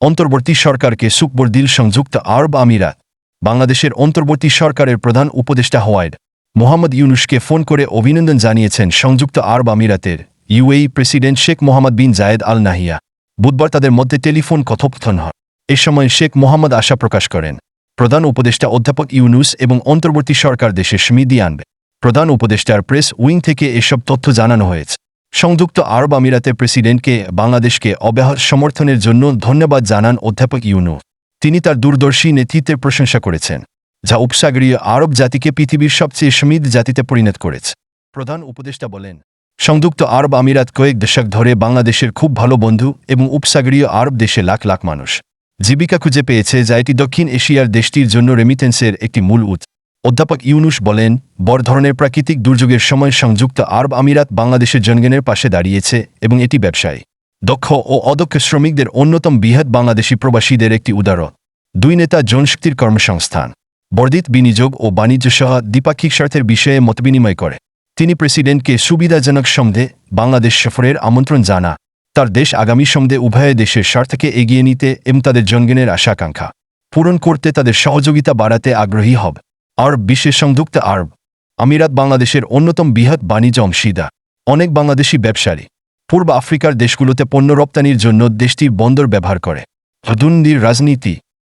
অন্তর্বর্তী সরকারকে সুখবর সংযুক্ত আরব আমিরাত। বাংলাদেশের অন্তর্বর্তী সরকারের প্রধান উপদেষ্টা হওয়ায় মোহাম্মদ ইউনূসকে ফোন করে অভিনন্দন জানিয়েছেন সংযুক্ত আরব আমিরাতের ইউএই প্রেসিডেন্ট শেখ মোহাম্মদ বিন জায়েদ আল নাহিয়া। বুধবার তাদের মধ্যে টেলিফোন কথোপকথন হয়। এ সময় শেখ মোহাম্মদ আশা প্রকাশ করেন, প্রধান উপদেষ্টা অধ্যাপক ইউনূস এবং অন্তর্বর্তী সরকার দেশে সমৃদ্ধি আনবে। প্রধান উপদেষ্টার প্রেস উইং থেকে এসব তথ্য জানানো হয়েছে। সংযুক্ত আরব আমিরাতের প্রেসিডেন্টকে বাংলাদেশকে অব্যাহত সমর্থনের জন্য ধন্যবাদ জানান অধ্যাপক ইউনূস। তিনি তার দূরদর্শী নেতৃত্বের প্রশংসা করেছেন, যা উপসাগরীয় আরব জাতিকে পৃথিবীর সবচেয়ে সমৃদ্ধ জাতিতে পরিণত করেছে। প্রধান উপদেষ্টা বলেন, সংযুক্ত আরব আমিরাত কয়েক দশক ধরে বাংলাদেশের খুব ভালো বন্ধু এবং উপসাগরীয় আরব দেশে লাখ লাখ মানুষ জীবিকা খুঁজে পেয়েছে, যা এটি দক্ষিণ এশিয়ার দেশটির জন্য রেমিটেন্সের একটি মূল উৎস। অধ্যাপক ইউনূস বলেন, বড় ধরনের প্রাকৃতিক দুর্যোগের সময় সংযুক্ত আরব আমিরাত বাংলাদেশের জনগণের পাশে দাঁড়িয়েছে এবং এটি ব্যবসায়ী, দক্ষ ও অদক্ষ শ্রমিকদের অন্যতম বৃহৎ বাংলাদেশি প্রবাসীদের একটি উদাহরণ। দুই নেতা জনশক্তির কর্মসংস্থান, বর্ধিত বিনিয়োগ ও বাণিজ্য সহ দ্বিপাক্ষিক স্বার্থের বিষয়ে মতবিনিময় করে। তিনি প্রেসিডেন্টকে সুবিধাজনক সময়ে বাংলাদেশ সফরের আমন্ত্রণ জানা। তার দেশ আগামী সময়ে উভয় দেশের স্বার্থকে এগিয়ে নিতে এবং তাদের জনগণের আশা-আকাঙ্ক্ষা পূরণ করতে তাদের সহযোগিতা বাড়াতে আগ্রহী হবে। আরব বিশ্বের সংযুক্ত আরব আমিরাত বাংলাদেশের অন্যতম বৃহৎ বাণিজ্য অংশীদার। অনেক বাংলাদেশি ব্যবসায়ী পূর্ব আফ্রিকার দেশগুলোতে পণ্য রপ্তানির জন্য দেশটির বন্দর ব্যবহার করে। দুর্নীতির রাজনীতি